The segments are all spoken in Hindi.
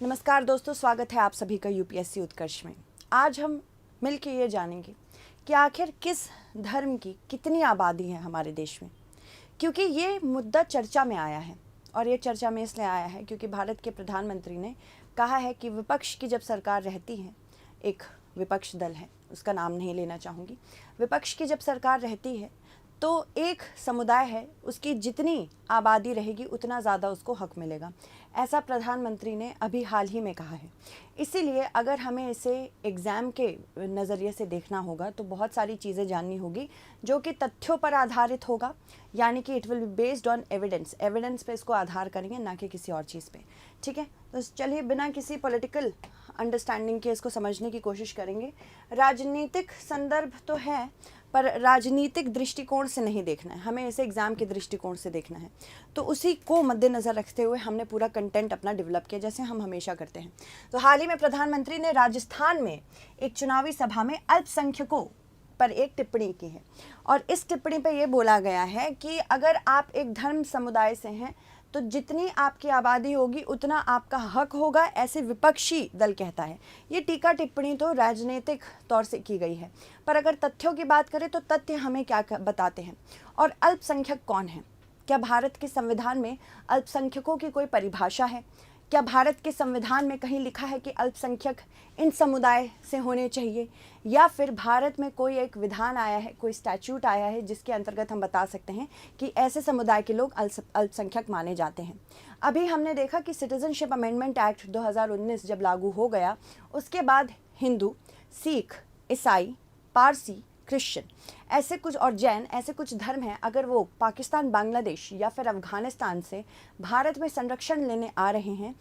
नमस्कार दोस्तों, स्वागत है आप सभी का यूपीएससी उत्कर्ष में। आज हम मिलकर ये जानेंगे कि आखिर किस धर्म की कितनी आबादी है हमारे देश में, क्योंकि ये मुद्दा चर्चा में आया है। और ये चर्चा में इसलिए आया है क्योंकि भारत के प्रधानमंत्री ने कहा है कि विपक्ष की जब सरकार रहती है, एक विपक्ष दल है, उसका नाम नहीं लेना चाहूँगी, विपक्ष की जब सरकार रहती है तो एक समुदाय है, उसकी जितनी आबादी रहेगी उतना ज़्यादा उसको हक मिलेगा। ऐसा प्रधानमंत्री ने अभी हाल ही में कहा है। इसीलिए अगर हमें इसे एग्ज़ाम के नज़रिए से देखना होगा तो बहुत सारी चीज़ें जाननी होगी जो कि तथ्यों पर आधारित होगा, यानी कि it will be based on evidence पे इसको आधार करेंगे, ना कि किसी और चीज़ पे। ठीक है, तो चलिए बिना किसी पॉलिटिकल अंडरस्टैंडिंग के इसको समझने की कोशिश करेंगे। राजनीतिक संदर्भ तो है, पर राजनीतिक दृष्टिकोण से नहीं देखना है, हमें इसे एग्ज़ाम के दृष्टिकोण से देखना है। तो उसी को मद्देनज़र रखते हुए हमने पूरा कंटेंट अपना डेवलप किया, जैसे हम हमेशा करते हैं। तो हाल ही में प्रधानमंत्री ने राजस्थान में एक चुनावी सभा में अल्पसंख्यकों पर एक टिप्पणी की है, और इस टिप्पणी पे ये बोला गया है कि अगर आप एक धर्म समुदाय से हैं तो जितनी आपकी आबादी होगी उतना आपका हक होगा, ऐसे विपक्षी दल कहता है। ये टीका टिप्पणी तो राजनीतिक तौर से की गई है, पर अगर तथ्यों की बात करें तो तथ्य हमें क्या बताते हैं। और अल्पसंख्यक कौन है? क्या भारत के संविधान में अल्पसंख्यकों की कोई परिभाषा है? क्या भारत के संविधान में कहीं लिखा है कि अल्पसंख्यक इन समुदाय से होने चाहिए, या फिर भारत में कोई एक विधान आया है, कोई स्टैट्यूट आया है जिसके अंतर्गत हम बता सकते हैं कि ऐसे समुदाय के लोग अल्पसंख्यक माने जाते हैं? अभी हमने देखा कि सिटीजनशिप अमेंडमेंट एक्ट 2019 जब लागू हो गया, उसके बाद हिंदू, सिख, ईसाई, पारसी, क्रिश्चियन ऐसे कुछ और जैन ऐसे कुछ धर्म हैं, अगर वो पाकिस्तान, बांग्लादेश या फिर अफगानिस्तान से भारत में संरक्षण लेने आ रहे हैं,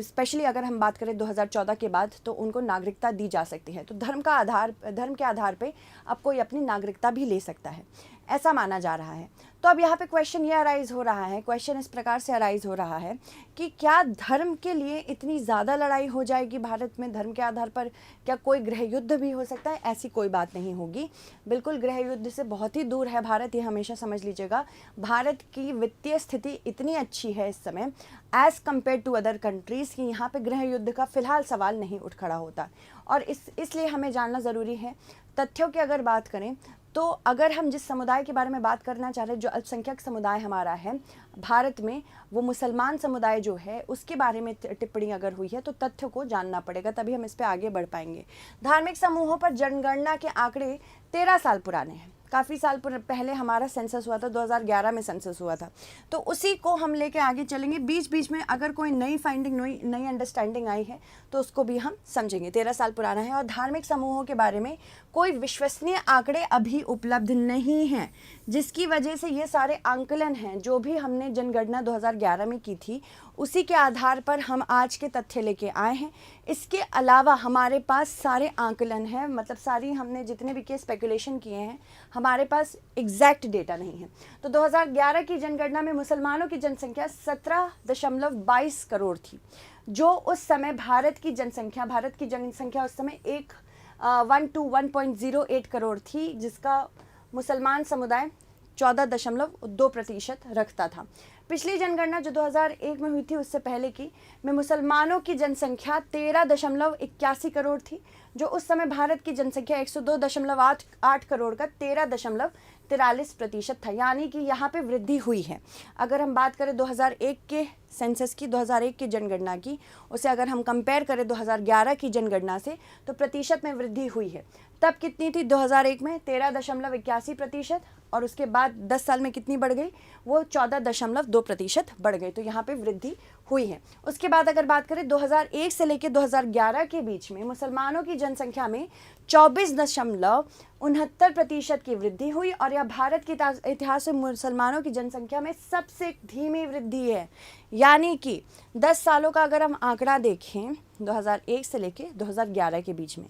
स्पेशली अगर हम बात करें 2014 के बाद, तो उनको नागरिकता दी जा सकती है। तो धर्म के आधार पे अब कोई अपनी नागरिकता भी ले सकता है, ऐसा माना जा रहा है। तो अब यहाँ पे क्वेश्चन ये अराइज हो रहा है, क्वेश्चन इस प्रकार से अराइज हो रहा है कि क्या धर्म के लिए इतनी ज़्यादा लड़ाई हो जाएगी भारत में? धर्म के आधार पर क्या कोई गृह युद्ध भी हो सकता है? ऐसी कोई बात नहीं होगी, बिल्कुल गृह युद्ध से बहुत ही दूर है भारत, ये हमेशा समझ लीजिएगा। भारत की वित्तीय स्थिति इतनी अच्छी है इस समय as compared to other countries कि यहाँ पे गृह युद्ध का फ़िलहाल सवाल नहीं उठ खड़ा होता। और इसलिए हमें जानना ज़रूरी है। तथ्यों की अगर बात करें तो अगर हम जिस समुदाय के बारे में बात करना चाह रहे हैं, जो अल्पसंख्यक समुदाय हमारा है भारत में, वो मुसलमान समुदाय जो है, उसके बारे में टिप्पणी अगर हुई है तो तथ्यों को जानना पड़ेगा, तभी हम इस पर आगे बढ़ पाएंगे। धार्मिक समूहों पर जनगणना के आंकड़े 13 साल पुराने हैं। काफ़ी साल पहले हमारा सेंसस हुआ था, 2011 में सेंसस हुआ था, तो उसी को हम लेके आगे चलेंगे। बीच बीच में अगर कोई नई फाइंडिंग, नई अंडरस्टैंडिंग आई है तो उसको भी हम समझेंगे। 13 साल पुराना है। और धार्मिक समूहों के बारे में कोई विश्वसनीय आंकड़े अभी उपलब्ध नहीं हैं, जिसकी वजह से ये सारे आंकलन हैं जो भी हमने जनगणना 2011 में की थी, उसी के आधार पर हम आज के तथ्य लेके आए हैं। इसके अलावा हमारे पास सारे आंकलन हैं, मतलब सारी हमने जितने भी केस स्पेकुलेशन किए हैं, हमारे पास एग्जैक्ट डेटा नहीं है। तो 2011 की जनगणना में मुसलमानों की जनसंख्या 17.22 करोड़ थी, जो उस समय भारत की जनसंख्या उस समय 1:1.08 करोड़ थी, जिसका मुसलमान समुदाय 14.2% रखता था। पिछली जनगणना जो 2001 में हुई थी, उससे पहले की में मुसलमानों की जनसंख्या 13.81 करोड़ थी, जो उस समय भारत की जनसंख्या 102.8 करोड़ का 13.43% था, यानी कि यहाँ पे वृद्धि हुई है। अगर हम बात करें 2001 के सेंसस की, 2001 की जनगणना की, उसे अगर हम कंपेयर करें 2011 की जनगणना से, तो प्रतिशत में वृद्धि हुई है। तब कितनी थी 2001 में? 13.81%, और उसके बाद 10 साल में कितनी बढ़ गई? वो 14.2% बढ़ गई। तो यहाँ पे वृद्धि हुई है। उसके बाद अगर बात करें 2001 से लेकर 2011 के बीच में मुसलमानों की जनसंख्या में 24.69% की वृद्धि हुई, और यह भारत के इतिहास में मुसलमानों की जनसंख्या में सबसे धीमी वृद्धि है। यानी कि 10 सालों का अगर हम आंकड़ा देखें 2001 से लेकर 2011 के बीच में,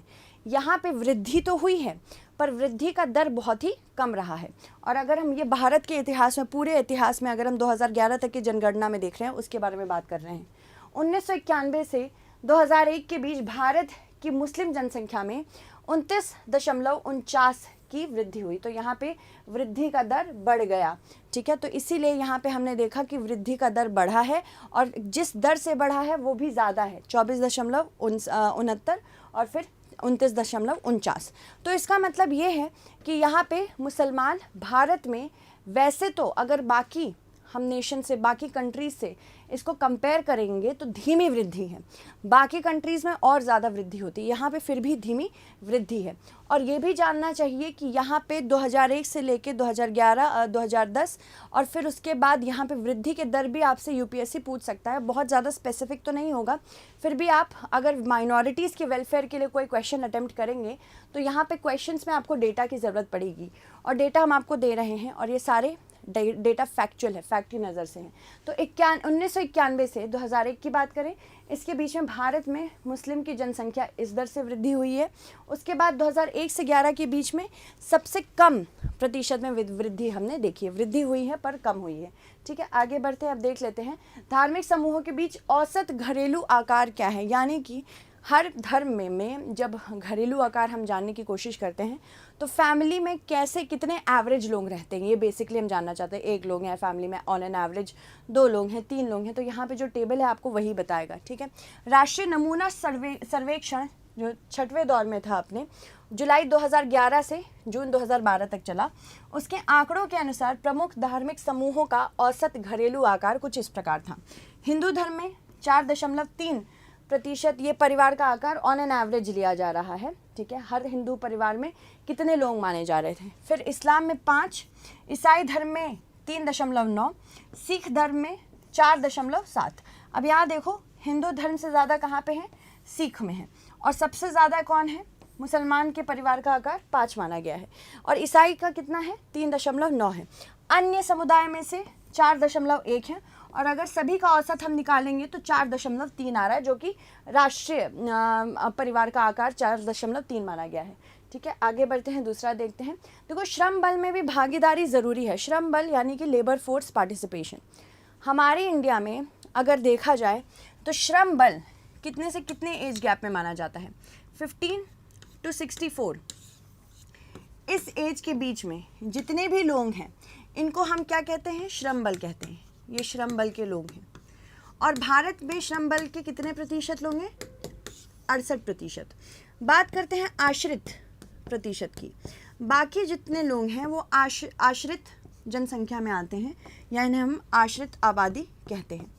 यहाँ पे वृद्धि तो हुई है, पर वृद्धि का दर बहुत ही कम रहा है। और अगर हम ये भारत के इतिहास में, पूरे इतिहास में अगर हम 2011 तक की जनगणना में देख रहे हैं, उसके बारे में बात कर रहे हैं, 1991 से 2001 के बीच भारत की मुस्लिम जनसंख्या में 29.49 की वृद्धि हुई, तो यहाँ पे वृद्धि का दर बढ़ गया। ठीक है, तो इसीलिए यहाँ पे हमने देखा कि वृद्धि का दर बढ़ा है और जिस दर से बढ़ा है वो भी ज़्यादा है, 24.69 और फिर 29.49। तो इसका मतलब ये है कि यहाँ पे मुसलमान भारत में, वैसे तो अगर बाकी हम नेशन से, बाकी कंट्रीज़ से इसको कंपेयर करेंगे तो धीमी वृद्धि है। बाकी कंट्रीज़ में और ज़्यादा वृद्धि होती है, यहाँ पे फिर भी धीमी वृद्धि है। और ये भी जानना चाहिए कि यहाँ पे 2001 से लेके 2011, 2010 और फिर उसके बाद यहाँ पे वृद्धि के दर भी आपसे यूपीएससी पूछ सकता है। बहुत ज़्यादा स्पेसिफिक तो नहीं होगा, फिर भी आप अगर माइनॉरिटीज़ के वेलफेयर के लिए कोई क्वेश्चन अटेम्प्ट करेंगे तो यहाँ पे क्वेश्चंस में आपको डेटा की ज़रूरत पड़ेगी, और डेटा हम आपको दे रहे हैं और ये सारे डेटा फैक्चुअल है, फैक्ट की नज़र से है। तो 1991 से 2001 की बात करें, इसके बीच में भारत में मुस्लिम की जनसंख्या इस दर से वृद्धि हुई है। उसके बाद 2001 से 11 के बीच में सबसे कम प्रतिशत में वृद्धि हमने देखी है, वृद्धि हुई है पर कम हुई है। ठीक है, आगे बढ़ते हैं, अब देख लेते हैं धार्मिक समूहों के बीच औसत घरेलू आकार क्या है। यानी कि हर धर्म में जब घरेलू आकार हम जानने की कोशिश करते हैं तो फैमिली में कैसे कितने एवरेज लोग रहते हैं, ये बेसिकली हम जानना चाहते हैं। एक लोग हैं फैमिली में ऑन एन एवरेज, 2 लोग हैं, 3 लोग हैं, तो यहाँ पे जो टेबल है आपको वही बताएगा। ठीक है, राष्ट्रीय नमूना सर्वेक्षण जो 6वें दौर में था अपने, जुलाई 2011 से जून 2012 तक चला, उसके आंकड़ों के अनुसार प्रमुख धार्मिक समूहों का औसत घरेलू आकार कुछ इस प्रकार था। हिंदू धर्म में 4.3% ये परिवार का आकार ऑन एन एवरेज लिया जा रहा है। ठीक है, हर हिंदू परिवार में कितने लोग माने जा रहे थे। फिर इस्लाम में 5, ईसाई धर्म में 3.9, सिख धर्म में 4.7। अब यहाँ देखो, हिंदू धर्म से ज़्यादा कहाँ पे है, सिख में है, और सबसे ज़्यादा कौन है, मुसलमान के परिवार का आकार 5 माना गया है, और ईसाई का कितना है, 3.9 है। अन्य समुदाय में से 4.1 है, और अगर सभी का औसत हम निकालेंगे तो 4.3 आ रहा है, जो कि राष्ट्रीय परिवार का आकार 4.3 माना गया है। ठीक है, आगे बढ़ते हैं, दूसरा देखते हैं। देखो, श्रम बल में भी भागीदारी ज़रूरी है। श्रम बल यानी कि लेबर फोर्स पार्टिसिपेशन। हमारे इंडिया में अगर देखा जाए तो श्रम बल कितने से कितने एज गैप में माना जाता है, 15 to 64। इस एज के बीच में जितने भी लोग हैं इनको हम क्या कहते हैं, श्रम बल कहते हैं। ये श्रम बल के लोग हैं, और भारत में श्रम बल के कितने प्रतिशत लोग हैं, 68%। बात करते हैं आश्रित प्रतिशत की। बाकी जितने लोग हैं वो आश्रित जनसंख्या में आते हैं, या इन्हें हम आश्रित आबादी कहते हैं।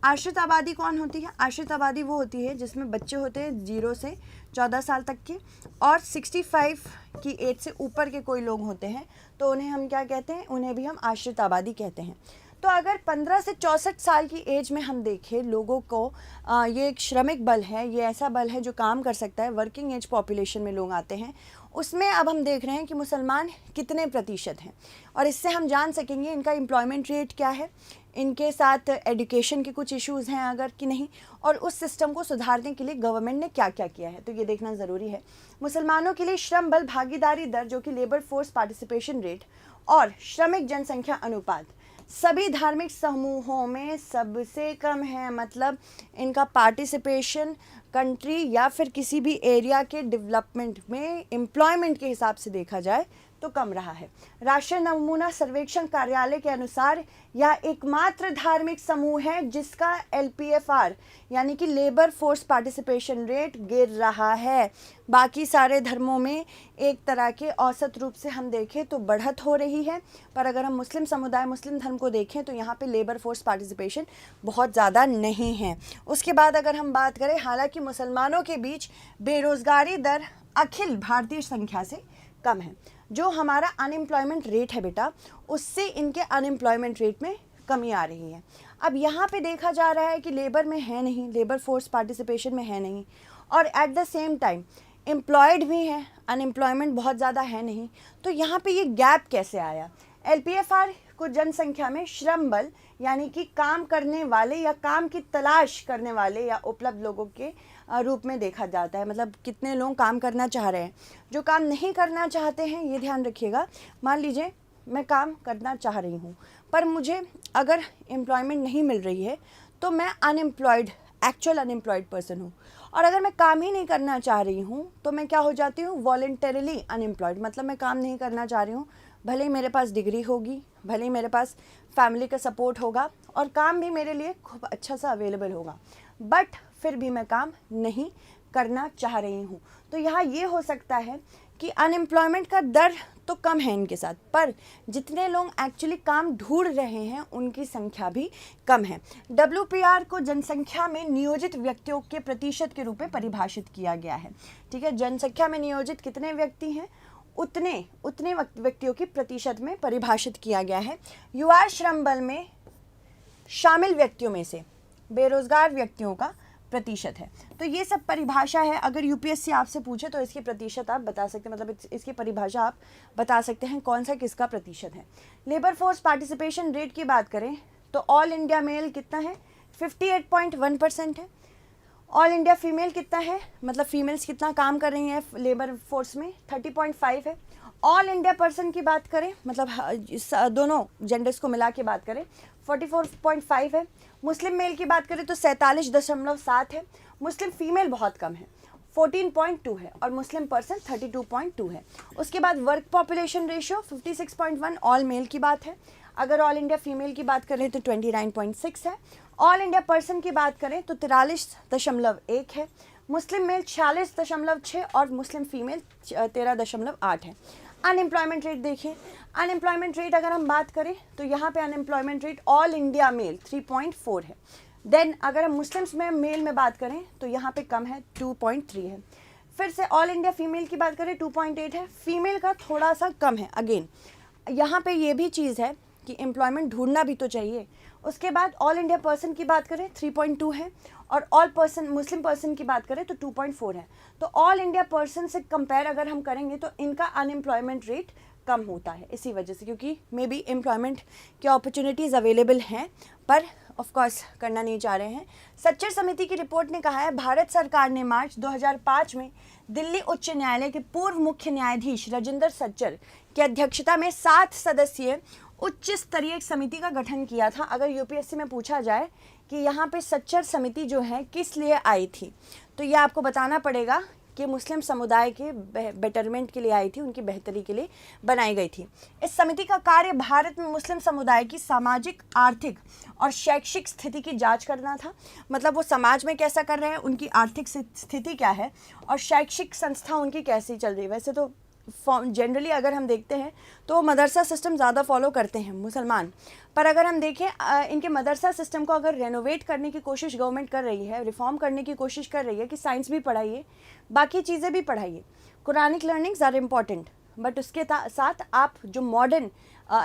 आश्रित आबादी कौन होती है, आश्रित आबादी वो होती है जिसमें बच्चे होते हैं 0 से 14 साल तक के, और 65 की एज से ऊपर के कोई लोग होते हैं तो उन्हें हम क्या कहते हैं, उन्हें भी हम आश्रित आबादी कहते हैं। तो अगर 15 से 64 साल की एज में हम देखें लोगों को, ये एक श्रमिक बल है, ये ऐसा बल है जो काम कर सकता है, वर्किंग एज पॉपुलेशन में लोग आते हैं, उसमें अब हम देख रहे हैं कि मुसलमान कितने प्रतिशत हैं, और इससे हम जान सकेंगे इनका एम्प्लॉयमेंट रेट क्या है, इनके साथ एजुकेशन के कुछ इश्यूज़ हैं अगर कि नहीं, और उस सिस्टम को सुधारने के लिए गवर्नमेंट ने क्या क्या किया है, तो ये देखना ज़रूरी है। मुसलमानों के लिए श्रम बल भागीदारी दर जो कि लेबर फोर्स पार्टिसिपेशन रेट और श्रमिक जनसंख्या अनुपात सभी धार्मिक समूहों में सबसे कम है। मतलब इनका पार्टिसिपेशन कंट्री या फिर किसी भी एरिया के डेवलपमेंट में एम्प्लॉयमेंट के हिसाब से देखा जाए तो कम रहा है। राष्ट्रीय नमूना सर्वेक्षण कार्यालय के अनुसार यह एकमात्र धार्मिक समूह है जिसका LPFR यानी कि लेबर फोर्स पार्टिसिपेशन रेट गिर रहा है। बाकी सारे धर्मों में एक तरह के औसत रूप से हम देखें तो बढ़त हो रही है, पर अगर हम मुस्लिम समुदाय, मुस्लिम धर्म को देखें तो यहाँ पे लेबर फोर्स पार्टिसिपेशन बहुत ज़्यादा नहीं है। उसके बाद अगर हम बात करें, हालांकि मुसलमानों के बीच बेरोज़गारी दर अखिल भारतीय संख्या से कम है। जो हमारा अनएम्प्लॉयमेंट रेट है बेटा, उससे इनके अनएम्प्लॉयमेंट रेट में कमी आ रही है। अब यहाँ पे देखा जा रहा है कि लेबर में है नहीं, लेबर फोर्स पार्टिसिपेशन में है नहीं, और at the same time employed भी है, अनएम्प्लॉयमेंट बहुत ज़्यादा है नहीं। तो यहाँ पे ये गैप कैसे आया? LPFR को जनसंख्या में श्रम बल यानी कि काम करने वाले या काम की तलाश करने वाले या उपलब्ध लोगों के रूप में देखा जाता है। मतलब कितने लोग काम करना चाह रहे हैं। जो काम नहीं करना चाहते हैं, ये ध्यान रखिएगा, मान लीजिए मैं काम करना चाह रही हूँ पर मुझे अगर एम्प्लॉयमेंट नहीं मिल रही है तो मैं अनएम्प्लॉयड एक्चुअल अनएम्प्लॉयड पर्सन हूँ। और अगर मैं काम ही नहीं करना चाह रही हूँ तो मैं क्या हो जाती हूँ, वॉलंटरीली अनएम्प्लॉयड। मतलब मैं काम नहीं करना चाह रही हूँ, भले ही मेरे पास डिग्री होगी, भले ही मेरे पास फैमिली का सपोर्ट होगा और काम भी मेरे लिए खूब अच्छा सा अवेलेबल होगा, बट फिर भी मैं काम नहीं करना चाह रही हूँ। तो यहाँ ये हो सकता है कि अनएम्प्लॉयमेंट का दर तो कम है इनके साथ, पर जितने लोग एक्चुअली काम ढूंढ रहे हैं उनकी संख्या भी कम है। WPR को जनसंख्या में नियोजित व्यक्तियों के प्रतिशत के रूप में परिभाषित किया गया है। ठीक है, जनसंख्या में नियोजित कितने व्यक्ति हैं उतने व्यक्तियों की प्रतिशत में परिभाषित किया गया है। युवा श्रम बल में शामिल व्यक्तियों में से बेरोजगार व्यक्तियों का प्रतिशत है। तो ये सब परिभाषा है। अगर यूपीएससी आपसे पूछे तो इसकी प्रतिशत आप बता सकते हैं, मतलब इसकी परिभाषा आप बता सकते हैं कौन सा किसका प्रतिशत है। लेबर फोर्स पार्टिसिपेशन रेट की बात करें तो ऑल इंडिया मेल कितना है, 58.1% है। ऑल इंडिया फीमेल कितना है, मतलब फीमेल्स कितना काम कर रही हैं लेबर फोर्स में, 30.5 है। ऑल इंडिया पर्सन की बात करें, मतलब दोनों जेंडर्स को मिला के बात करें, 44.5 है। मुस्लिम मेल की बात करें तो 47.7 है। मुस्लिम फीमेल बहुत कम है, 14.2 है, और मुस्लिम पर्सन 32.2 है। उसके बाद work population ratio 56.1 all mail की बात है। अगर ऑल इंडिया फीमेल की बात करें तो 29.6 है। ऑल इंडिया पर्सन की बात करें तो 43.1 है। मुस्लिम मेल 46.6 और मुस्लिम फीमेल 13.8 है। अनएम्प्लॉयमेंट रेट देखिए, अनएम्प्लॉयमेंट रेट अगर हम बात करें तो यहाँ पे unemployment rate all India male 3.4 है। देन अगर हम मुस्लिम्स में मेल में बात करें तो यहाँ पे कम है, 2.3 है। फिर से ऑल इंडिया फीमेल की बात करें 2.8 है, फीमेल का थोड़ा सा कम है। अगेन यहाँ पे ये भी चीज़ है कि एम्प्लॉयमेंट ढूंढना भी तो चाहिए। उसके बाद ऑल इंडिया पर्सन की बात करें 3.2 है, और ऑल पर्सन मुस्लिम पर्सन की बात करें तो 2.4 है। तो ऑल इंडिया पर्सन से कंपेयर अगर हम करेंगे तो इनका अनएम्प्लॉयमेंट रेट कम होता है, इसी वजह से, क्योंकि मे बी एम्प्लॉयमेंट की अपॉर्चुनिटीज़ अवेलेबल हैं पर ऑफ कोर्स करना नहीं चाह रहे हैं। सच्चर समिति की रिपोर्ट ने कहा है भारत सरकार ने मार्च 2005 में दिल्ली उच्च न्यायालय के पूर्व मुख्य न्यायाधीश राजेंद्र सच्चर की अध्यक्षता में 7 सदस्यीय उच्च स्तरीय समिति का गठन किया था। अगर यूपीएससी में पूछा जाए कि यहाँ पे सच्चर समिति जो है किस लिए आई थी, तो ये आपको बताना पड़ेगा कि मुस्लिम समुदाय के बेटरमेंट के लिए आई थी, उनकी बेहतरी के लिए बनाई गई थी। इस समिति का कार्य भारत में मुस्लिम समुदाय की सामाजिक, आर्थिक और शैक्षिक स्थिति की जांच करना था। मतलब वो समाज में कैसा कर रहे हैं, उनकी आर्थिक स्थिति क्या है और शैक्षिक संस्था उनकी कैसी चल रही है। वैसे तो जनरली अगर हम देखते हैं तो मदरसा सिस्टम ज़्यादा फॉलो करते हैं मुसलमान, पर अगर हम देखें इनके मदरसा सिस्टम को अगर रेनोवेट करने की कोशिश गवर्नमेंट कर रही है, रिफॉर्म करने की कोशिश कर रही है कि साइंस भी पढ़ाइए, बाकी चीज़ें भी पढ़ाइए, Quranic learnings are important, but उसके साथ आप जो मॉडर्न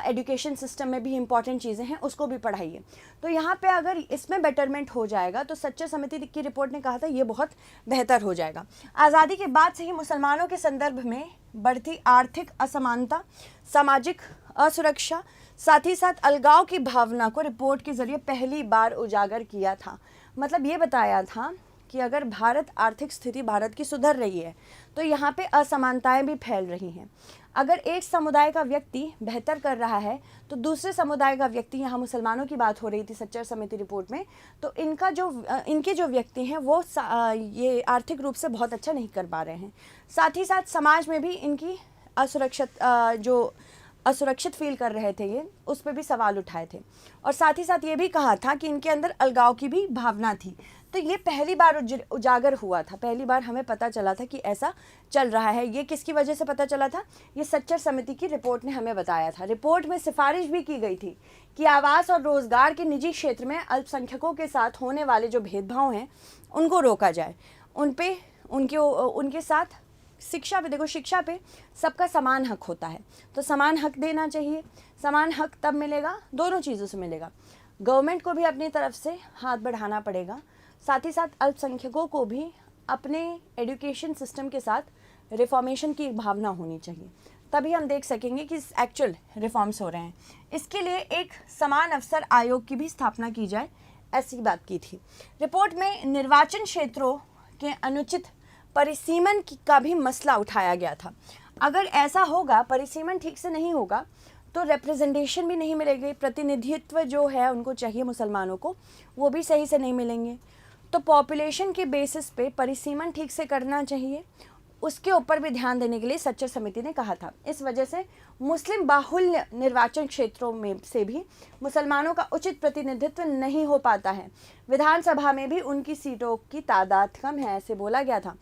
एजुकेशन सिस्टम में भी इम्पॉर्टेंट चीज़ें हैं उसको भी पढ़ाइए। तो यहाँ पे अगर इसमें बेटरमेंट हो जाएगा तो सच्चर समिति की रिपोर्ट ने कहा था ये बहुत बेहतर हो जाएगा। आज़ादी के बाद से ही मुसलमानों के संदर्भ में बढ़ती आर्थिक असमानता, सामाजिक असुरक्षा, साथ ही साथ अलगाव की भावना को रिपोर्ट के जरिए पहली बार उजागर किया था। मतलब ये बताया था कि अगर आर्थिक स्थिति भारत की सुधर रही है तो यहाँ पे असमानताएं भी फैल रही हैं। अगर एक समुदाय का व्यक्ति बेहतर कर रहा है तो दूसरे समुदाय का व्यक्ति, यहाँ मुसलमानों की बात हो रही थी सच्चर समिति रिपोर्ट में, तो इनके जो व्यक्ति हैं वो ये आर्थिक रूप से बहुत अच्छा नहीं कर पा रहे हैं। साथ ही साथ समाज में भी इनकी असुरक्षित फील कर रहे थे, ये उस पर भी सवाल उठाए थे। और साथ ही साथ ये भी कहा था कि इनके अंदर अलगाव की भी भावना थी। तो ये पहली बार उजागर हुआ था, पहली बार हमें पता चला था कि ऐसा चल रहा है। ये किसकी वजह से पता चला था, ये सच्चर समिति की रिपोर्ट ने हमें बताया था। रिपोर्ट में सिफारिश भी की गई थी कि आवास और रोजगार के निजी क्षेत्र में अल्पसंख्यकों के साथ होने वाले जो भेदभाव हैं उनको रोका जाए, उनके साथ शिक्षा पे, देखो शिक्षा पे सबका समान हक होता है, तो समान हक देना चाहिए। समान हक तब मिलेगा, दोनों चीज़ों से मिलेगा। गवर्नमेंट को भी अपनी तरफ से हाथ बढ़ाना पड़ेगा, साथ ही साथ अल्पसंख्यकों को भी अपने एजुकेशन सिस्टम के साथ रिफॉर्मेशन की भावना होनी चाहिए, तभी हम देख सकेंगे कि एक्चुअल रिफॉर्म्स हो रहे हैं। इसके लिए एक समान अवसर आयोग की भी स्थापना की जाए, ऐसी बात की थी। रिपोर्ट में निर्वाचन क्षेत्रों के अनुचित परिसीमन का भी मसला उठाया गया था। अगर ऐसा होगा, परिसीमन ठीक से नहीं होगा तो रिप्रेजेंटेशन भी नहीं मिलेगी, प्रतिनिधित्व जो है उनको चाहिए मुसलमानों को, वो भी सही से नहीं मिलेंगे। तो पॉपुलेशन के बेसिस पे परिसीमन ठीक से करना चाहिए, उसके ऊपर भी ध्यान देने के लिए सच्चर समिति ने कहा था। इस वजह से मुस्लिम बाहुल्य निर्वाचन क्षेत्रों में से भी मुसलमानों का उचित प्रतिनिधित्व नहीं हो पाता है। विधानसभा में भी उनकी सीटों की तादाद कम है, ऐसे बोला गया था।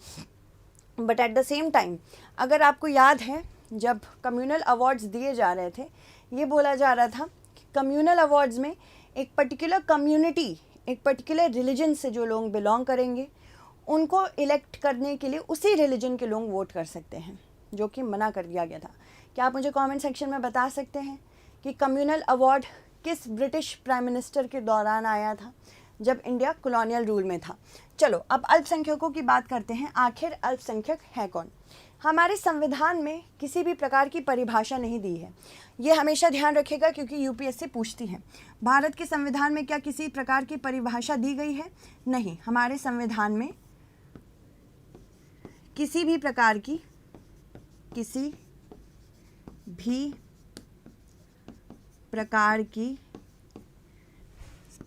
But at the same time, अगर आपको याद है, जब कम्युनल अवार्ड्स दिए जा रहे थे, ये बोला जा रहा था कि कम्युनल अवार्ड्स में एक पर्टिकुलर कम्युनिटी, एक पर्टिकुलर रिलीजन से जो लोग बिलोंग करेंगे उनको इलेक्ट करने के लिए उसी रिलीजन के लोग वोट कर सकते हैं, जो कि मना कर दिया गया था। क्या आप मुझे कमेंट सेक्शन में बता सकते हैं कि कम्युनल अवार्ड किस ब्रिटिश प्राइम मिनिस्टर के दौरान आया था, जब इंडिया कॉलोनियल रूल में था? चलो अब अल्पसंख्यकों की बात करते हैं। आखिर अल्पसंख्यक है कौन? हमारे संविधान में किसी भी प्रकार की परिभाषा नहीं दी है, ये हमेशा ध्यान रखिएगा, क्योंकि यूपीएससी पूछती है। भारत के संविधान में क्या किसी प्रकार की परिभाषा दी गई है? नहीं, हमारे संविधान में किसी भी प्रकार की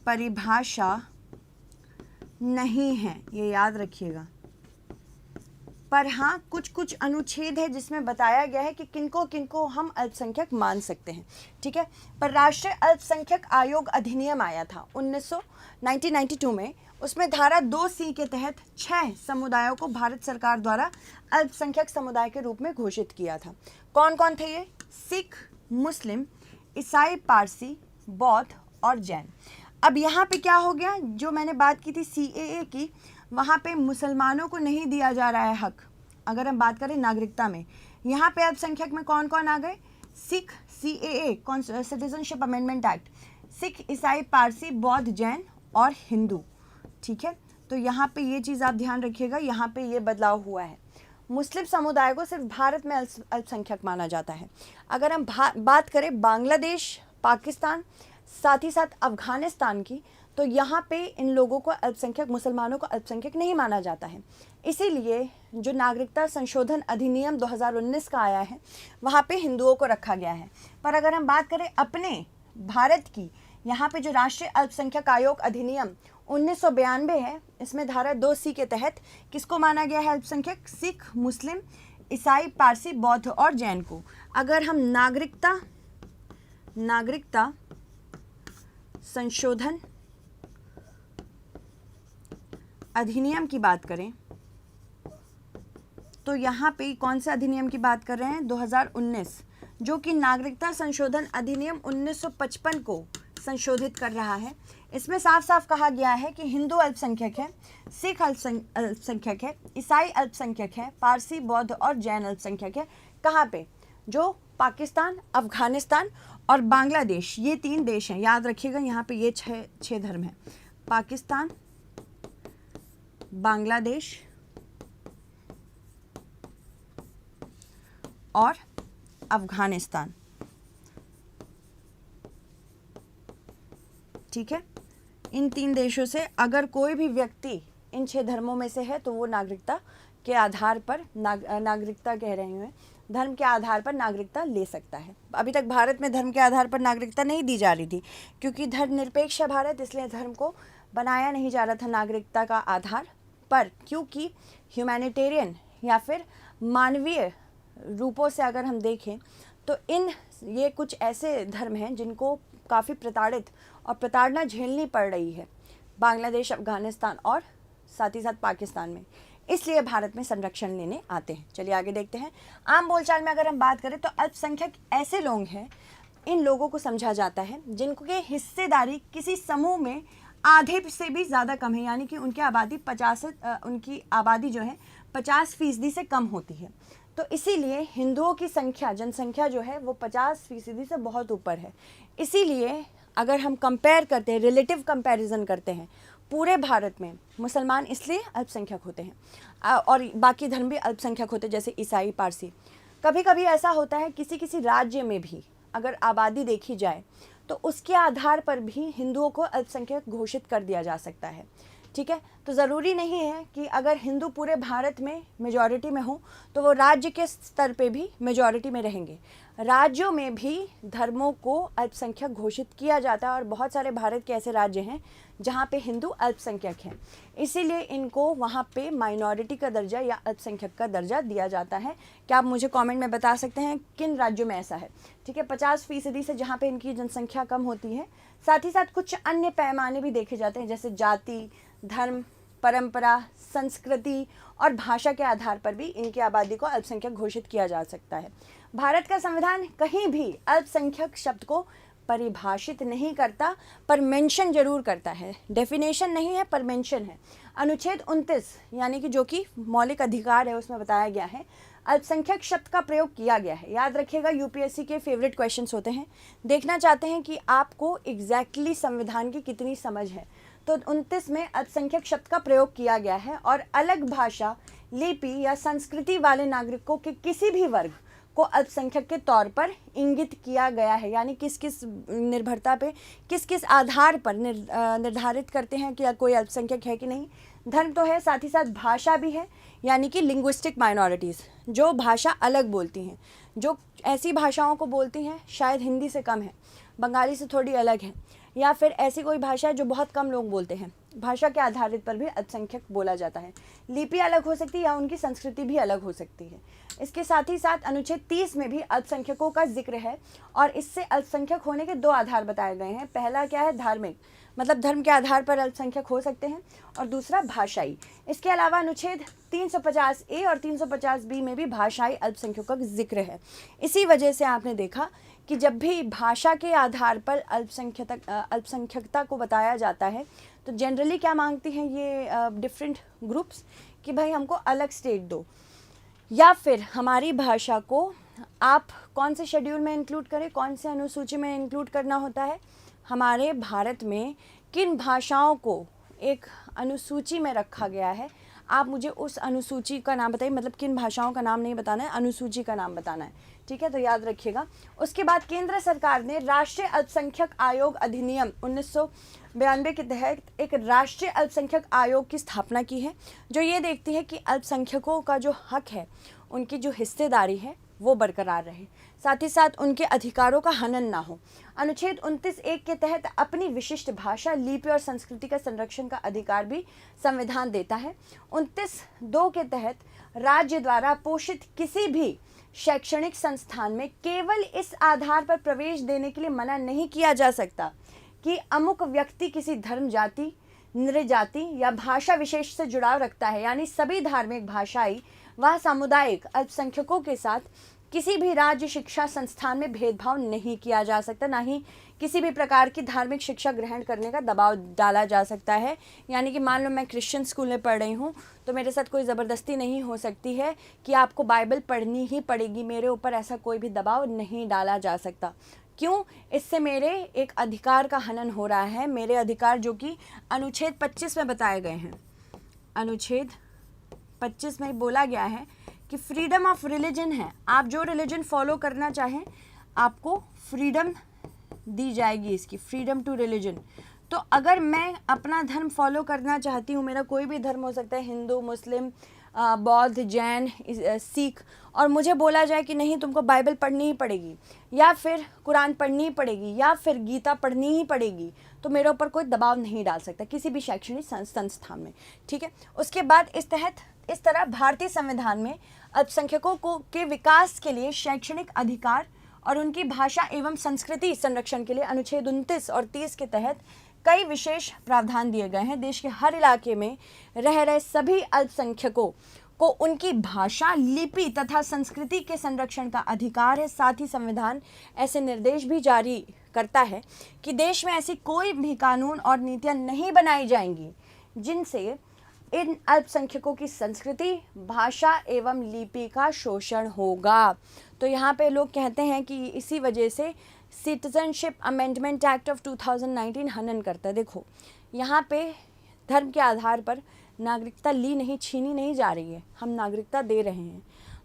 परिभाषा नहीं है, ये याद रखिएगा। पर हाँ, कुछ अनुच्छेद है जिसमें बताया गया है कि किनको किनको हम अल्पसंख्यक मान सकते हैं, ठीक है। पर राष्ट्रीय अल्पसंख्यक आयोग अधिनियम आया था 1992 में। उसमें धारा 2C के तहत 6 समुदायों को भारत सरकार द्वारा अल्पसंख्यक समुदाय के रूप में घोषित किया था। कौन कौन थे ये? सिख, मुस्लिम, ईसाई, पारसी, बौद्ध और जैन। अब यहाँ पे क्या हो गया, जो मैंने बात की थी CAA की, वहाँ पे मुसलमानों को नहीं दिया जा रहा है हक। अगर हम बात करें नागरिकता में, यहाँ पे अल्पसंख्यक में कौन कौन आ गए? Sikh, CAA citizenship amendment act, Sikh, ईसाई, पारसी, बौद्ध, जैन और हिंदू, ठीक है। तो यहाँ पे ये चीज़ आप ध्यान रखिएगा, यहाँ पे ये बदलाव हुआ है। मुस्लिम समुदाय को सिर्फ भारत में अल्पसंख्यक माना जाता है। अगर हम बात करें बांग्लादेश, पाकिस्तान, साथ ही साथ अफगानिस्तान की, तो यहाँ पे इन लोगों को अल्पसंख्यक, मुसलमानों को अल्पसंख्यक नहीं माना जाता है। इसीलिए जो नागरिकता संशोधन अधिनियम 2019 का आया है, वहाँ पे हिंदुओं को रखा गया है। पर अगर हम बात करें अपने भारत की, यहाँ पे जो राष्ट्रीय अल्पसंख्यक आयोग अधिनियम 1992 है, इसमें धारा 2C के तहत किसको माना गया है अल्पसंख्यक? सिख, मुस्लिम, ईसाई, पारसी, बौद्ध और जैन को। अगर हम नागरिकता संशोधन अधिनियम की बात करें, तो यहाँ पे कौन सा अधिनियम की बात कर रहे हैं? 2019, जो कि नागरिकता संशोधन अधिनियम 1955 को संशोधित कर रहा है। इसमें साफ साफ कहा गया है कि हिंदू अल्पसंख्यक है, सिख अल्पसंख्यक है, ईसाई अल्पसंख्यक है, पारसी, बौद्ध और जैन अल्पसंख्यक है। कहाँ पे? जो पाकिस्तान, अफगानिस्तान और बांग्लादेश, ये 3 देश हैं, याद रखिएगा। यहाँ पे ये 6 धर्म हैं: पाकिस्तान, बांग्लादेश और अफगानिस्तान, ठीक है। इन 3 देशों से अगर कोई भी व्यक्ति इन 6 धर्मों में से है, तो वो नागरिकता के आधार पर नागरिकता कह रहे हैं, धर्म के आधार पर नागरिकता ले सकता है। अभी तक भारत में धर्म के आधार पर नागरिकता नहीं दी जा रही थी, क्योंकि धर्मनिरपेक्ष है भारत, इसलिए धर्म को बनाया नहीं जा रहा था नागरिकता का आधार पर। क्योंकि ह्यूमैनिटेरियन या फिर मानवीय रूपों से अगर हम देखें, तो ये कुछ ऐसे धर्म हैं जिनको काफ़ी प्रताड़ित और प्रताड़ना झेलनी पड़ रही है बांग्लादेश, अफगानिस्तान और साथ ही साथ पाकिस्तान में, इसलिए भारत में संरक्षण लेने आते हैं। चलिए आगे देखते हैं। आम बोलचाल में अगर हम बात करें, तो अल्पसंख्यक ऐसे लोग हैं, इन लोगों को समझा जाता है जिनको की हिस्सेदारी किसी समूह में आधे से भी ज़्यादा कम है, यानी कि उनकी आबादी जो है 50% से कम होती है। तो इसीलिए हिंदुओं की जनसंख्या जो है वो 50% से बहुत ऊपर है। इसीलिए अगर हम कंपेयर करते हैं, रिलेटिव कंपैरिजन करते हैं, पूरे भारत में मुसलमान इसलिए अल्पसंख्यक होते हैं और बाकी धर्म भी अल्पसंख्यक होते हैं, जैसे ईसाई, पारसी। कभी कभी ऐसा होता है किसी राज्य में भी अगर आबादी देखी जाए, तो उसके आधार पर भी हिंदुओं को अल्पसंख्यक घोषित कर दिया जा सकता है, ठीक है। तो ज़रूरी नहीं है कि अगर हिंदू पूरे भारत में मेजॉरिटी में हो तो वो राज्य के स्तर पे भी मेजॉरिटी में रहेंगे। राज्यों में भी धर्मों को अल्पसंख्यक घोषित किया जाता है और बहुत सारे भारत के ऐसे राज्य हैं जहाँ पे हिंदू अल्पसंख्यक हैं, इसीलिए इनको वहाँ पे माइनॉरिटी का दर्जा या अल्पसंख्यक का दर्जा दिया जाता है। क्या आप मुझे कमेंट में बता सकते हैं किन राज्यों में ऐसा है? ठीक है, 50% से जहाँ पे इनकी जनसंख्या कम होती है। साथ ही साथ कुछ अन्य पैमाने भी देखे जाते हैं, जैसे जाति, धर्म, परंपरा, संस्कृति और भाषा के आधार पर भी इनकी आबादी को अल्पसंख्यक घोषित किया जा सकता है। भारत का संविधान कहीं भी अल्पसंख्यक शब्द को परिभाषित नहीं करता, पर मेंशन जरूर करता है। डेफिनेशन नहीं है, पर मेंशन है। अनुच्छेद 29 यानी कि जो कि मौलिक अधिकार है उसमें बताया गया है, अल्पसंख्यक शब्द का प्रयोग किया गया है। याद रखिएगा, यूपीएससी के फेवरेट क्वेश्चंस होते हैं, देखना चाहते हैं कि आपको एग्जैक्टली संविधान की कितनी समझ है। तो 29 में अल्पसंख्यक शब्द का प्रयोग किया गया है और अलग भाषा, लिपि या संस्कृति वाले नागरिकों के किसी भी वर्ग को अल्पसंख्यक के तौर पर इंगित किया गया है। यानी किस किस निर्भरता पे, किस किस आधार पर निर्धारित करते हैं कि कोई अल्पसंख्यक है कि नहीं। धर्म तो है, साथ ही साथ भाषा भी है, यानी कि लिंग्विस्टिक माइनॉरिटीज़, जो भाषा अलग बोलती हैं, जो ऐसी भाषाओं को बोलती हैं शायद हिंदी से कम है, बंगाली से थोड़ी अलग है, या फिर ऐसी कोई भाषा है जो बहुत कम लोग बोलते हैं। भाषा के आधारित पर भी अल्पसंख्यक बोला जाता है। लिपि अलग हो सकती है या उनकी संस्कृति भी अलग हो सकती है। इसके साथ ही साथ अनुच्छेद 30 में भी अल्पसंख्यकों का जिक्र है और इससे अल्पसंख्यक होने के 2 आधार बताए गए हैं। पहला क्या है? धार्मिक, मतलब धर्म के आधार पर अल्पसंख्यक हो सकते हैं, और दूसरा भाषाई। इसके अलावा अनुच्छेद 350A और 350B में भी भाषाई अल्पसंख्यकों का जिक्र है। इसी वजह से आपने देखा कि जब भी भाषा के आधार पर अल्पसंख्यकता को बताया जाता है तो जनरली क्या मांगती हैं ये डिफरेंट ग्रुप्स कि भाई हमको अलग स्टेट दो, या फिर हमारी भाषा को आप कौन से शेड्यूल में इंक्लूड करें, कौन से अनुसूची में इंक्लूड करना होता है। हमारे भारत में किन भाषाओं को एक अनुसूची में रखा गया है, आप मुझे उस अनुसूची का नाम बताइए। मतलब किन भाषाओं का नाम नहीं बताना है, अनुसूची का नाम बताना है, ठीक है, तो याद रखिएगा। उसके बाद केंद्र सरकार ने राष्ट्रीय अल्पसंख्यक आयोग अधिनियम 1992 के तहत एक राष्ट्रीय अल्पसंख्यक आयोग की स्थापना की है, जो ये देखती है कि अल्पसंख्यकों का जो हक है, उनकी जो हिस्सेदारी है वो बरकरार रहे, साथ ही साथ उनके अधिकारों का हनन ना हो। अनुच्छेद 29(1) के तहत अपनी विशिष्ट भाषा, लिपि और संस्कृति का संरक्षण का अधिकार भी संविधान देता है। 29(2) के तहत राज्य द्वारा पोषित किसी भी शैक्षणिक संस्थान में केवल इस आधार पर प्रवेश देने के लिए मना नहीं किया जा सकता कि अमुक व्यक्ति किसी धर्म, जाति, नृजाति या भाषा विशेष से जुड़ाव रखता है। यानी सभी धार्मिक, भाषाई व सामुदायिक अल्पसंख्यकों के साथ किसी भी राज्य शिक्षा संस्थान में भेदभाव नहीं किया जा सकता, ना ही किसी भी प्रकार की धार्मिक शिक्षा ग्रहण करने का दबाव डाला जा सकता है। यानी कि मान लो मैं क्रिश्चियन स्कूल में पढ़ रही हूँ तो मेरे साथ कोई ज़बरदस्ती नहीं हो सकती है कि आपको बाइबल पढ़नी ही पड़ेगी, मेरे ऊपर ऐसा कोई भी दबाव नहीं डाला जा सकता। क्यों? इससे मेरे एक अधिकार का हनन हो रहा है, मेरे अधिकार जो कि अनुच्छेद 25 में बताए गए हैं। अनुच्छेद 25 में बोला गया है कि फ्रीडम ऑफ रिलीजन है, आप जो रिलीजन फॉलो करना चाहें आपको फ्रीडम दी जाएगी, इसकी फ्रीडम टू रिलीजन। तो अगर मैं अपना धर्म फॉलो करना चाहती हूँ, मेरा कोई भी धर्म हो सकता है, हिंदू, मुस्लिम, बौद्ध, जैन, सिख, और मुझे बोला जाए कि नहीं तुमको बाइबल पढ़नी ही पड़ेगी, या फिर कुरान पढ़नी ही पड़ेगी, या फिर गीता पढ़नी ही पड़ेगी, तो मेरे ऊपर कोई दबाव नहीं डाल सकता किसी भी शैक्षणिक संस्थान में, ठीक है। उसके बाद इस तरह भारतीय संविधान में अल्पसंख्यकों को के विकास के लिए शैक्षणिक अधिकार और उनकी भाषा एवं संस्कृति संरक्षण के लिए अनुच्छेद 29 और 30 के तहत कई विशेष प्रावधान दिए गए हैं। देश के हर इलाके में रह रहे सभी अल्पसंख्यकों को उनकी भाषा, लिपि तथा संस्कृति के संरक्षण का अधिकार है। साथ ही संविधान ऐसे निर्देश भी जारी करता है कि देश में ऐसी कोई भी कानून और नीतियां नहीं बनाई जाएंगी जिनसे इन अल्पसंख्यकों की संस्कृति, भाषा एवं लिपि का शोषण होगा। तो यहाँ पे लोग कहते हैं कि इसी वजह से सिटीजनशिप अमेंडमेंट एक्ट ऑफ 2019 हनन करता है। देखो यहाँ पे धर्म के आधार पर नागरिकता छीनी नहीं जा रही है, हम नागरिकता दे रहे हैं।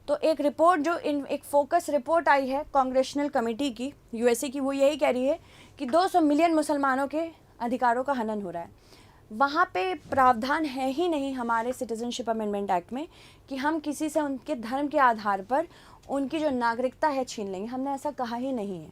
तो एक रिपोर्ट एक फोकस रिपोर्ट आई है कांग्रेशनल कमेटी की, यूएसए की, वो यही कह रही है कि 200 मिलियन मुसलमानों के अधिकारों का हनन हो रहा है। वहाँ पे प्रावधान है ही नहीं हमारे सिटीजनशिप अमेंडमेंट एक्ट में कि हम किसी से उनके धर्म के आधार पर उनकी जो नागरिकता है छीन लेंगे। हमने ऐसा कहा ही नहीं है।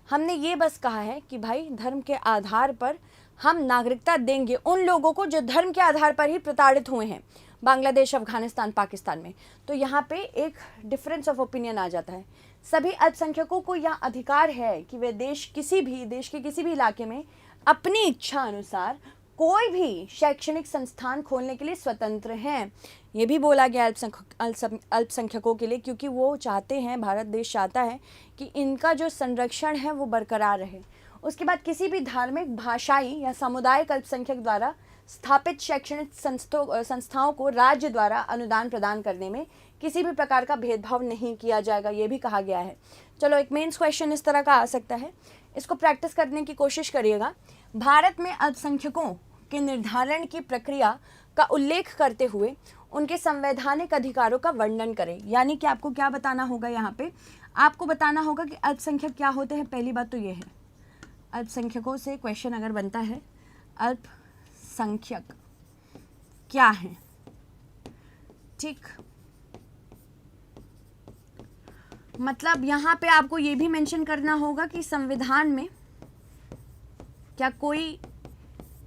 हमने ये बस कहा है कि भाई धर्म के आधार पर हम नागरिकता देंगे उन लोगों को जो धर्म के आधार पर ही प्रताड़ित हुए हैं बांग्लादेश, अफगानिस्तान, पाकिस्तान में। तो यहाँ पे एक डिफरेंस ऑफ ओपिनियन आ जाता है। सभी अल्पसंख्यकों को यह अधिकार है कि वे देश के किसी भी इलाके में अपनी इच्छा अनुसार कोई भी शैक्षणिक संस्थान खोलने के लिए स्वतंत्र हैं। ये भी बोला गया अल्पसंख्यकों के लिए, क्योंकि वो चाहते हैं, भारत देश चाहता है कि इनका जो संरक्षण है वो बरकरार रहे। उसके बाद किसी भी धार्मिक, भाषाई या सामुदायिक अल्पसंख्यक द्वारा स्थापित शैक्षणिक संस्थाओं को राज्य द्वारा अनुदान प्रदान करने में किसी भी प्रकार का भेदभाव नहीं किया जाएगा, ये भी कहा गया है। चलो, एक मेंस क्वेश्चन इस तरह का आ सकता है, इसको प्रैक्टिस करने की कोशिश करिएगा। भारत में अल्पसंख्यकों के निर्धारण की प्रक्रिया का उल्लेख करते हुए उनके संवैधानिक अधिकारों का वर्णन करें। यानी कि आपको क्या बताना होगा, यहाँ पे आपको बताना होगा कि अल्पसंख्यक क्या होते हैं। पहली बात तो ये है, अल्पसंख्यकों से क्वेश्चन अगर बनता है, अल्पसंख्यक क्या है, ठीक। मतलब यहाँ पे आपको ये भी मेंशन करना होगा कि संविधान में क्या कोई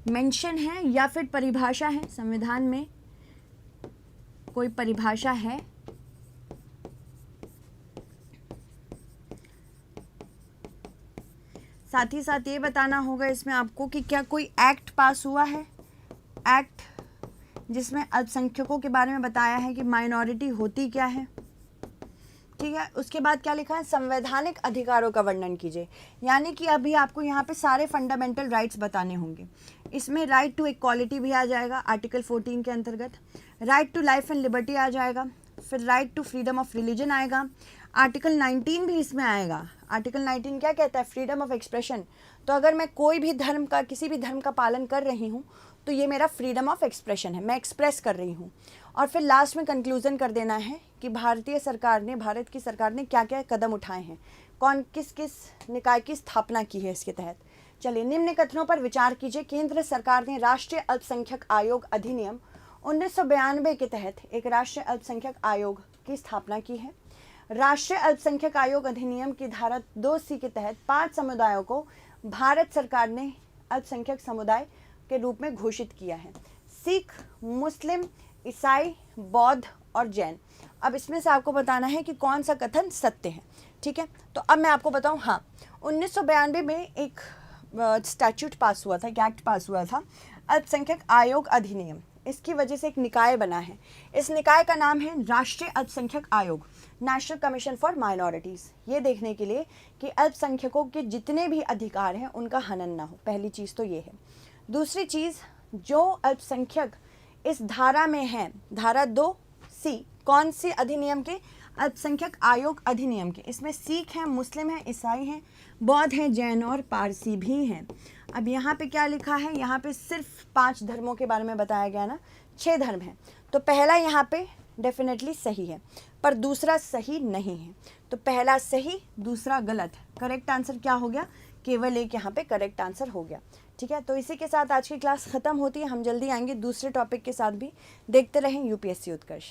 मेंशन है या फिर परिभाषा है, संविधान में कोई परिभाषा है। साथ ही साथ ये बताना होगा इसमें आपको कि क्या कोई एक्ट पास हुआ है, एक्ट जिसमें अल्पसंख्यकों के बारे में बताया है कि माइनॉरिटी होती क्या है, ठीक है। उसके बाद क्या लिखा है, संवैधानिक अधिकारों का वर्णन कीजिए। यानी कि अभी आपको यहाँ पे सारे फंडामेंटल राइट्स बताने होंगे। इसमें राइट टू इक्वालिटी भी आ जाएगा आर्टिकल 14 के अंतर्गत, right to life and liberty आ जाएगा, फिर right to freedom of religion आएगा, आर्टिकल 19 भी इसमें आएगा। आर्टिकल 19 क्या कहता है, फ्रीडम ऑफ एक्सप्रेशन। तो अगर मैं कोई भी धर्म का, किसी भी धर्म का पालन कर रही हूँ तो ये मेरा फ्रीडम ऑफ एक्सप्रेशन है, मैं एक्सप्रेस कर रही हूँ। और फिर लास्ट में कंक्लूजन कर देना है कि भारत की सरकार ने क्या क्या कदम उठाए हैं, कौन किस किस निकाय की स्थापना की है इसके तहत। चलिए, निम्न कथनों पर विचार कीजिए। केंद्र सरकार ने राष्ट्रीय अल्पसंख्यक आयोग अधिनियम 1992 के तहत एक राष्ट्रीय अल्पसंख्यक आयोग की स्थापना की है। राष्ट्रीय अल्पसंख्यक आयोग अधिनियम की धारा 2C के तहत 5 समुदायों को भारत सरकार ने अल्पसंख्यक समुदाय के रूप में घोषित किया है, सिख, मुस्लिम, ईसाई, बौद्ध और जैन। अब इसमें से आपको बताना है कि कौन सा कथन सत्य है, ठीक है। तो अब मैं आपको बताऊं, हाँ, 1992 में एक स्टैट्यूट पास हुआ था, एक एक्ट पास हुआ था, अल्पसंख्यक आयोग अधिनियम। इसकी वजह से एक निकाय बना है। इस निकाय का नाम है राष्ट्रीय अल्पसंख्यक आयोग, नेशनल कमीशन फॉर माइनॉरिटीज़। ये देखने के लिए कि अल्पसंख्यकों के जितने भी अधिकार हैं उनका हनन ना हो। पहली चीज़ तो ये है। दूसरी चीज़, जो अल्पसंख्यक इस धारा में है, धारा 2C, कौन सी अधिनियम के, अल्पसंख्यक आयोग अधिनियम के, इसमें सिख हैं, मुस्लिम हैं, ईसाई हैं, बौद्ध हैं, जैन और पारसी भी हैं। अब यहाँ पे क्या लिखा है, यहाँ पे सिर्फ 5 धर्मों के बारे में बताया गया ना, 6 धर्म हैं। तो पहला यहाँ पे डेफिनेटली सही है, पर दूसरा सही नहीं है। तो पहला सही, दूसरा गलत। करेक्ट आंसर क्या हो गया, केवल एक यहाँ पे करेक्ट आंसर हो गया, ठीक है। तो इसी के साथ आज की क्लास ख़त्म होती है। हम जल्दी आएंगे दूसरे टॉपिक के साथ भी। देखते रहें यूपीएससी उत्कर्ष।